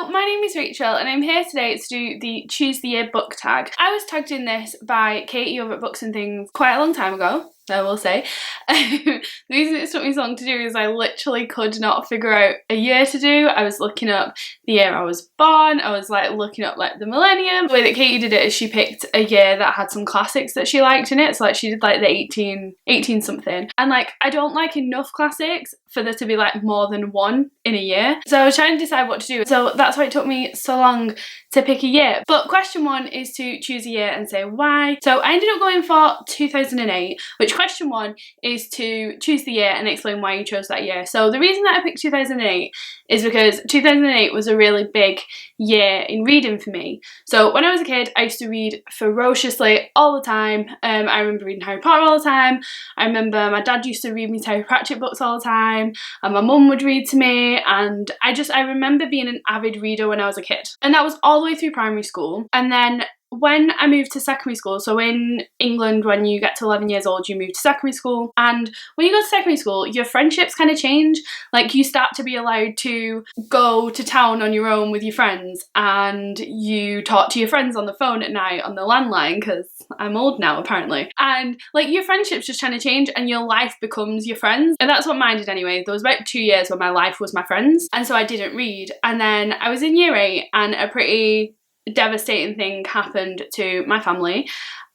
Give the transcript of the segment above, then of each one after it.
Hello, my name is Rachel and I'm here today to do the Choose the Year book tag. I was tagged in this by Katie over at Books and Things quite a long time ago, I will say. The reason it took me so long to do is I literally could not figure out a year to do. I was looking up the year I was born, I was like looking up like the millennium. The way that Katie did it is she picked a year that had some classics that she liked in it, so like she did like the 18 something, and like I don't like enough classics for there to be like more than one in a year. So I was trying to decide what to do, so that's why it took me so long to pick a year. But question one is to choose a year and say why. So I ended up going for 2008, which question one is to choose the year and explain why you chose that year. So the reason that I picked 2008 is because 2008 was a really big year in reading for me. So when I was a kid, I used to read ferociously all the time. I remember reading Harry Potter all the time. I remember my dad used to read me Terry Pratchett books all the time, and my mum would read to me, and I remember being an avid reader when I was a kid. And that was all the way through primary school. And then when I moved to secondary school, so in England when you get to 11 years old you move to secondary school, and when you go to secondary school your friendships kind of change. Like you start to be allowed to go to town on your own with your friends, and you talk to your friends on the phone at night on the landline, because I'm old now apparently, and like your friendships just kind of change and your life becomes your friends. And that's what mine did anyway. There was about 2 years where my life was my friends, and so I didn't read. And then I was in year 8 and a pretty devastating thing happened to my family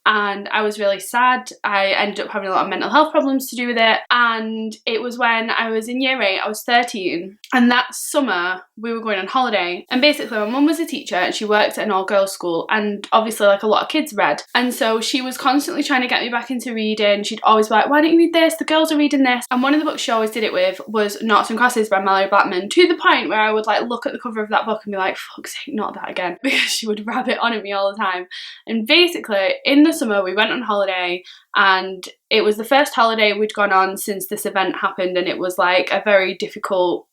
and I was really sad. I ended up having a lot of mental health problems to do with it, and it was when I was in year 8, I was 13, and that summer we were going on holiday, and basically my mum was a teacher and she worked at an all-girls school, and obviously like a lot of kids read, and so she was constantly trying to get me back into reading. She'd always be like, why don't you read this, the girls are reading this. And one of the books she always did it with was Noughts and Crosses by Mallory Blackman, to the point where I would like look at the cover of that book and be like, fuck's sake, not that again, because she would rab it on at me all the time. And basically in the summer we went on holiday, and it was the first holiday we'd gone on since this event happened, and it was like a very difficult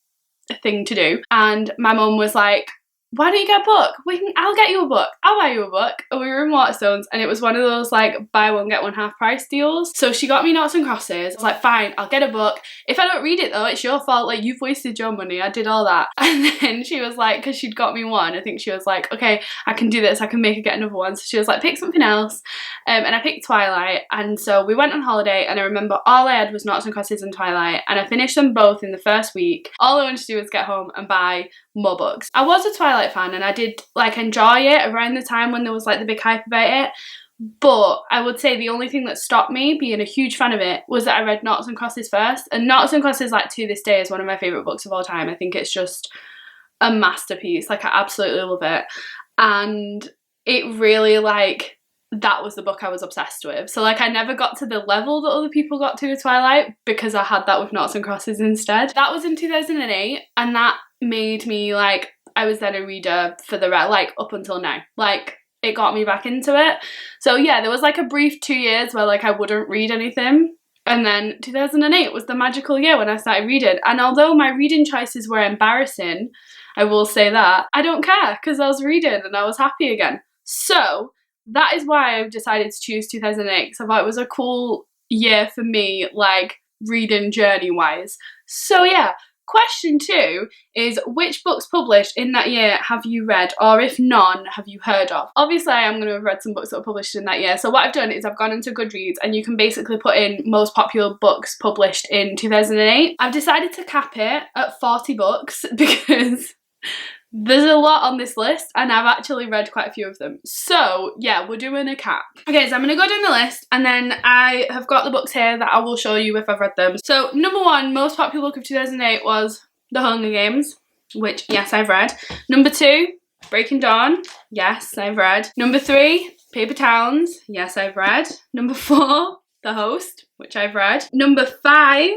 thing to do. And my mum was like, why don't you get a book? I'll get you a book. I'll buy you a book. And we were in Waterstones, and it was one of those like buy one get one half price deals. So she got me Noughts and Crosses. I was like, fine, I'll get a book. If I don't read it though, it's your fault. Like, you've wasted your money. I did all that. And then she was like, because she'd got me one, I think she was like, okay, I can do this. I can make her get another one. So she was like, pick something else. And I picked Twilight. And so we went on holiday, and I remember all I had was Noughts and Crosses and Twilight, and I finished them both in the first week. All I wanted to do was get home and buy more books. I was a Twilight fan and I did like enjoy it around the time when there was like the big hype about it, but I would say the only thing that stopped me being a huge fan of it was that I read Noughts and Crosses first. And Noughts and Crosses, like, to this day is one of my favourite books of all time. I think it's just a masterpiece. Like, I absolutely love it, and it really, like, that was the book I was obsessed with. So like I never got to the level that other people got to with Twilight because I had that with Noughts and Crosses instead. That was in 2008, and that made me like, I was then a reader for the rest, like up until now. Like it got me back into it. So yeah, there was like a brief 2 years where like I wouldn't read anything, and then 2008 was the magical year when I started reading. And although my reading choices were embarrassing, I will say that, I don't care because I was reading and I was happy again. So that is why I've decided to choose 2008, because I thought it was a cool year for me, like reading journey wise. So yeah, question 2 is, which books published in that year have you read, or if none, have you heard of? Obviously I am going to have read some books that were published in that year, so what I've done is I've gone into Goodreads and you can basically put in most popular books published in 2008. I've decided to cap it at 40 books because there's a lot on this list and I've actually read quite a few of them. So yeah, we're doing a cap. Okay, so I'm going to go down the list, and then I have got the books here that I will show you if I've read them. So number 1 most popular book of 2008 was The Hunger Games, which yes, I've read. Number 2, Breaking Dawn, yes, I've read. Number 3, Paper Towns, yes, I've read. Number 4, The Host, which I've read. Number 5,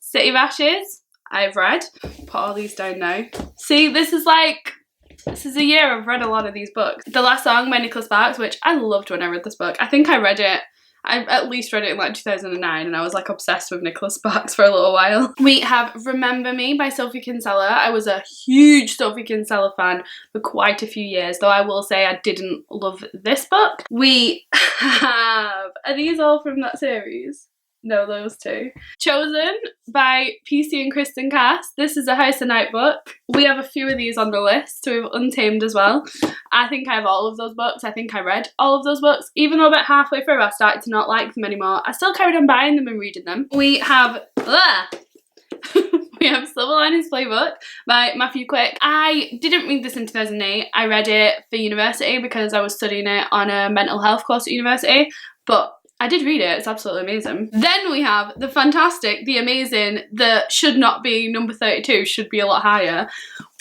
City of Ashes, I've read. Put all these down now. See, this is a year I've read a lot of these books. The Last Song by Nicholas Sparks, which I loved when I read this book. I think I read it, I at least read it in like 2009, and I was like obsessed with Nicholas Sparks for a little while. We have Remember Me by Sophie Kinsella. I was a huge Sophie Kinsella fan for quite a few years, though I will say I didn't love this book. We have, are these all from that series? know those two. Chosen by PC and Kristen Cass. This is a House of Night book. We have a few of these on the list. So we have Untamed as well. I think I have all of those books. I think I read all of those books. Even though about halfway through I started to not like them anymore, I still carried on buying them and reading them. We have... we have Silver Linings Playbook by Matthew Quick. I didn't read this in 2008. I read it for university because I was studying it on a mental health course at university. But I did read it. It's absolutely amazing. Then we have the fantastic, the amazing, the should not be number 32, should be a lot higher,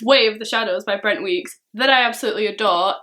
Way of the Shadows by Brent Weeks, that I absolutely adore.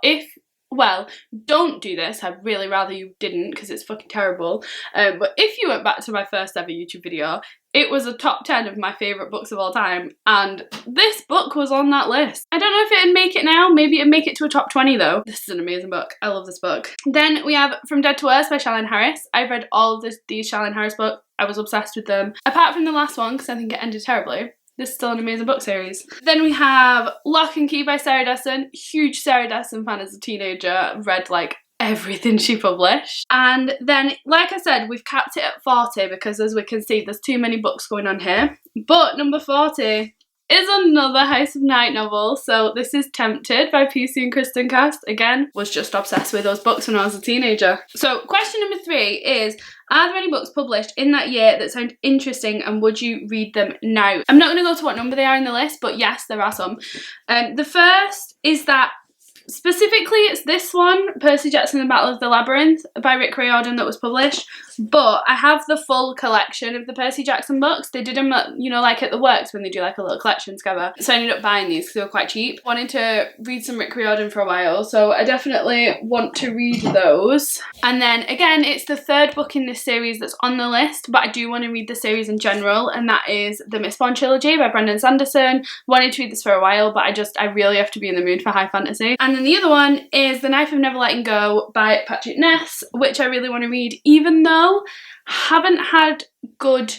Well, don't do this. I'd really rather you didn't because it's fucking terrible. But if you went back to my first ever YouTube video, it was a top 10 of my favourite books of all time, and this book was on that list. I don't know if it'd make it now. Maybe it'd make it to a top 20 though. This is an amazing book. I love this book. Then we have From Dead to Worse by Charlene Harris. I've read all of these Charlene Harris books. I was obsessed with them. Apart from the last one, because I think it ended terribly. This is still an amazing book series. Then we have Lock and Key by Sarah Dessen. Huge Sarah Dessen fan as a teenager. Read like everything she published. And then, like I said, we've capped it at 40 because as we can see, there's too many books going on here. But number 40 is another House of Night novel. So this is Tempted by PC and Kristen Cass. Again, was just obsessed with those books when I was a teenager. So question number 3 is, are there any books published in that year that sound interesting and would you read them now? I'm not going to go to what number they are in the list, but yes, there are some. The first is that specifically it's this one, Percy Jackson and the Battle of the Labyrinth by Riordan, that was published, but I have the full collection of the Percy Jackson books. They did them, you know, like at the Works when they do like a little collection together. So I ended up buying these because they were quite cheap. Wanted to read some Riordan for a while, so I definitely want to read those. And then again, it's the third book in this series that's on the list, but I do want to read the series in general, and that is the Miss Bond trilogy by Brendan Sanderson. Wanted to read this for a while, but I really have to be in the mood for high fantasy. And then the other one is The Knife of Never Letting Go by Patrick Ness, which I really want to read, even though I haven't had good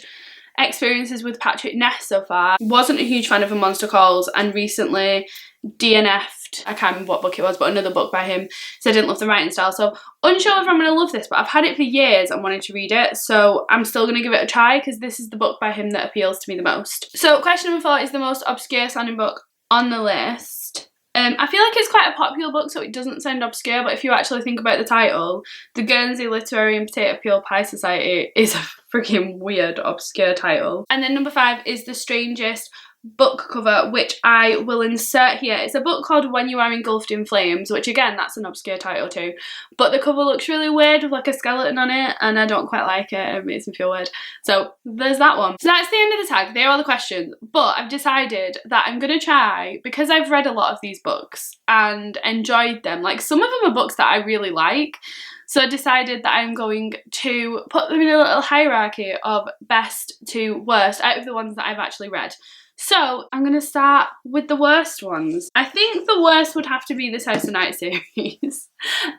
experiences with Patrick Ness so far. Wasn't a huge fan of A Monster Calls, and recently DNF'd, I can't remember what book it was, but another book by him, so I didn't love the writing style. So unsure if I'm going to love this, but I've had it for years and wanted to read it, so I'm still going to give it a try because this is the book by him that appeals to me the most. So question number 4 is the most obscure sounding book on the list. I feel like it's quite a popular book, so it doesn't sound obscure, but if you actually think about the title, the Guernsey Literary and Potato Peel Pie Society is a freaking weird, obscure title. And then number 5 is The Strangest book cover, which I will insert here. It's a book called When You Are Engulfed in Flames, which again, that's an obscure title too, but the cover looks really weird with like a skeleton on it, and I don't quite like it. It makes me feel weird. So there's that one. So that's the end of the tag. They're all the questions, but I've decided that I'm gonna try, because I've read a lot of these books and enjoyed them, like some of them are books that I really like, so I decided that I'm going to put them in a little hierarchy of best to worst out of the ones that I've actually read. So I'm going to start with the worst ones. I think the worst would have to be this House of Night series.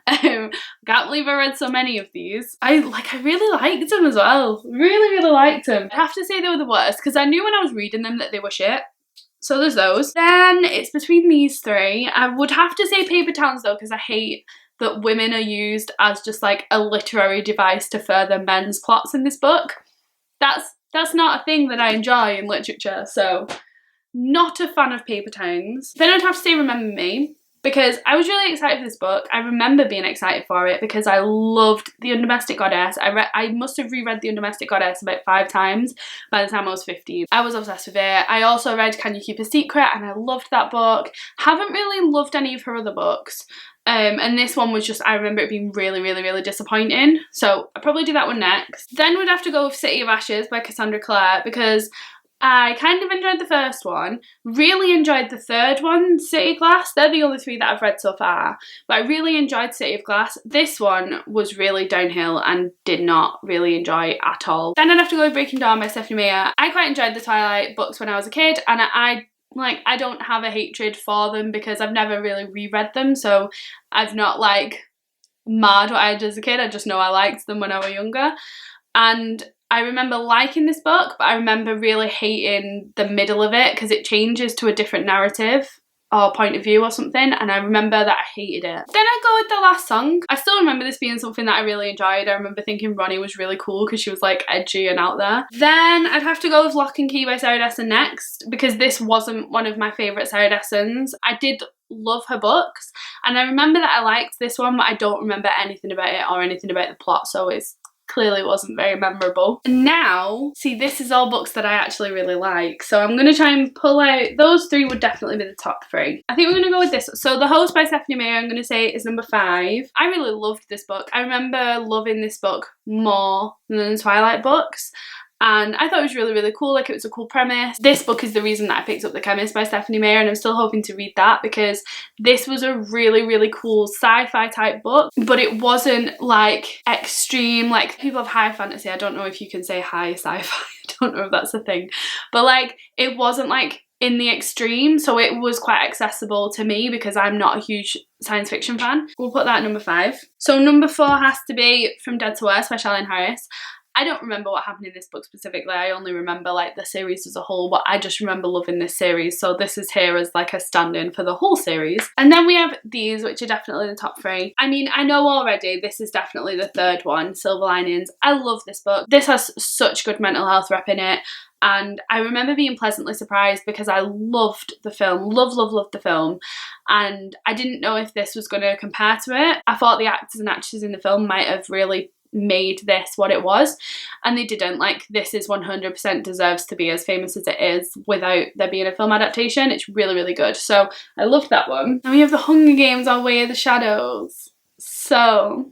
Can't believe I read so many of these. I really liked them as well. Really liked them. I have to say they were the worst because I knew when I was reading them that they were shit. So there's those. Then it's between these 3. I would have to say Paper Towns though, because I hate that women are used as just like a literary device to further men's plots in this book. That's not a thing that I enjoy in literature, so not a fan of Paper Towns. Then I'd have to say Remember Me, because I was really excited for this book. I remember being excited for it because I loved The Undomestic Goddess. I must have reread The Undomestic Goddess about 5 times by the time I was 15. I was obsessed with it. I also read Can You Keep a Secret, and I loved that book. Haven't really loved any of her other books. And this one was just, I remember it being really disappointing. So I'll probably do that one next. Then we'd have to go with City of Ashes by Cassandra Clare, because I kind of enjoyed the first one, really enjoyed the third one, City of Glass. They're the only 3 that I've read so far, but I really enjoyed City of Glass. This one was really downhill and did not really enjoy at all. Then I'd have to go with Breaking Dawn by Stephanie Meyer. I quite enjoyed the Twilight books when I was a kid, and I don't have a hatred for them because I've never really reread them, so I've not like marred what I did as a kid. I just know I liked them when I was younger. And I remember liking this book, but I remember really hating the middle of it because it changes to a different narrative or point of view or something, and I remember that I hated it. Then I go with the last song. I still remember this being something that I really enjoyed. I remember thinking Ronnie was really cool because she was like edgy and out there. Then I'd have to go with Lock and Key by Sarah Dessen next, because this wasn't one of my favourite Sarah Dessens. I did love her books, and I remember that I liked this one, but I don't remember anything about it or anything about the plot, so it's clearly wasn't very memorable. And now, see, this is all books that I actually really like, so I'm going to try and pull out, those three would definitely be the top three. I think we're going to go with this. So The Host by Stephanie Meyer, I'm going to say is number 5. I really loved this book. I remember loving this book more than the Twilight books, and I thought it was really, really cool. Like, it was a cool premise. This book is the reason that I picked up The Chemist by Stephanie Meyer, and I'm still hoping to read that, because this was a really, really cool sci-fi type book, but it wasn't like extreme, like people have high fantasy. I don't know if you can say high sci-fi. I don't know if that's a thing, but like it wasn't like in the extreme, so it was quite accessible to me because I'm not a huge science fiction fan. We'll put that at number 5. So number 4 has to be From Dead to Worse by Charlene Harris. I don't remember what happened in this book specifically. I only remember like the series as a whole, but I just remember loving this series, so this is here as like a stand-in for the whole series. And then we have these, which are definitely the top 3. I mean, I know already this is definitely the third one, Silver Linings. I love this book. This has such good mental health rep in it, and I remember being pleasantly surprised because I loved the film, loved the film, and I didn't know if this was going to compare to it. I thought the actors and actresses in the film might have really made this what it was, and they didn't. Like, this is 100% deserves to be as famous as it is without there being a film adaptation. It's really, really good, so I loved that one. And we have The Hunger Games, Our Way of the Shadows. So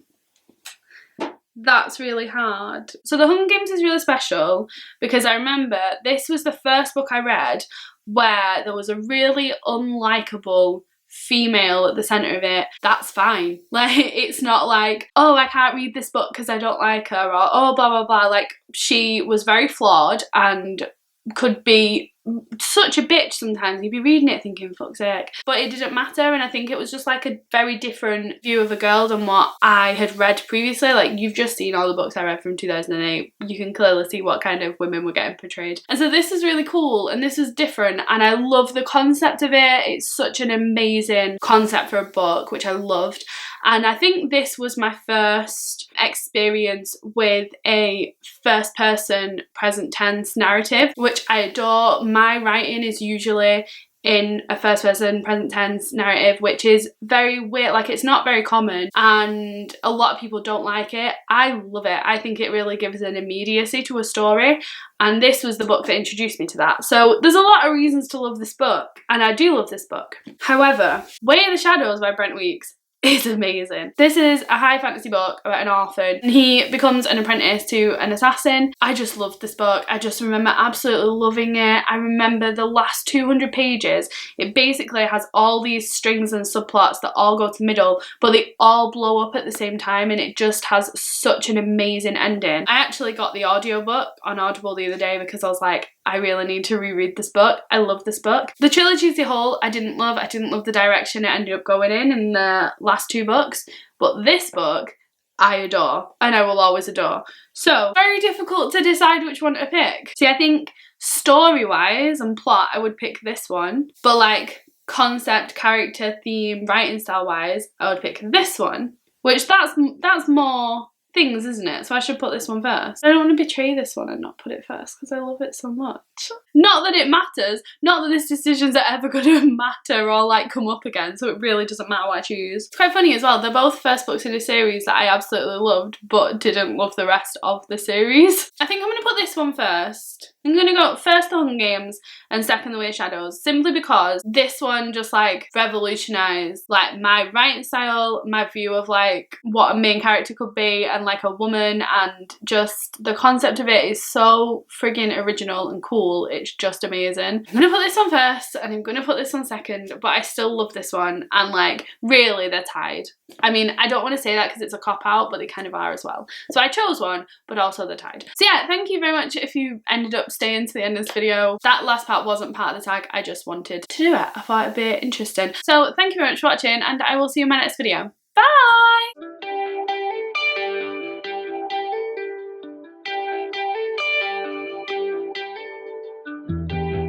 that's really hard. So The Hunger Games is really special because I remember this was the first book I read where there was a really unlikable female at the centre of it. That's fine. Like, it's not like, oh, I can't read this book because I don't like her, or oh, blah blah blah. Like, she was very flawed and could be such a bitch sometimes. You'd be reading it thinking, fuck's sake, but it didn't matter. And I think it was just like a very different view of a girl than what I had read previously. Like, you've just seen all the books I read from 2008. You can clearly see what kind of women were getting portrayed, and so this is really cool and this is different, and I love the concept of it. It's such an amazing concept for a book, which I loved. And I think this was my first experience with a first person present tense narrative, which I adore. My writing is usually in a first person present tense narrative, which is very weird. Like, it's not very common and a lot of people don't like it. I love it. I think it really gives an immediacy to a story, and this was the book that introduced me to that. So there's a lot of reasons to love this book, and I do love this book. However, Way of the Shadows by Brent Weeks is amazing. This is a high fantasy book about an orphan, and he becomes an apprentice to an assassin. I just loved this book. I just remember absolutely loving it. I remember the last 200 pages. It basically has all these strings and subplots that all go to the middle, but they all blow up at the same time, and it just has such an amazing ending. I actually got the audiobook on Audible the other day because I was like, I really need to reread this book. I love this book. The trilogy as a whole, I didn't love. I didn't love the direction it ended up going in the last 2 books, but this book I adore, and I will always adore. So, very difficult to decide which one to pick. See, I think story-wise and plot, I would pick this one, but like concept, character, theme, writing style-wise, I would pick this one, which that's more things, isn't it? So I should put this one first. I don't want to betray this one and not put it first because I love it so much. Not that it matters, not that this decisions are ever going to matter or like come up again, so it really doesn't matter what I choose. It's quite funny as well, they're both first books in a series that I absolutely loved but didn't love the rest of the series. I think I'm going to put this one first. I'm going to go first The Hunger Games and second The Way of Shadows, simply because this one just like revolutionised like my writing style, my view of like what a main character could be and like a woman, and just the concept of it is so friggin' original and cool. It's just amazing. I'm going to put this one first and I'm going to put this one second, but I still love this one, and like really they're tied. I mean, I don't want to say that because it's a cop-out, but they kind of are as well. So I chose one, but also they're tied. So yeah, thank you very much if you ended up staying to the end of this video. That last part wasn't part of the tag, I just wanted to do it. I thought it'd be interesting. So thank you very much for watching, and I will see you in my next video. Bye!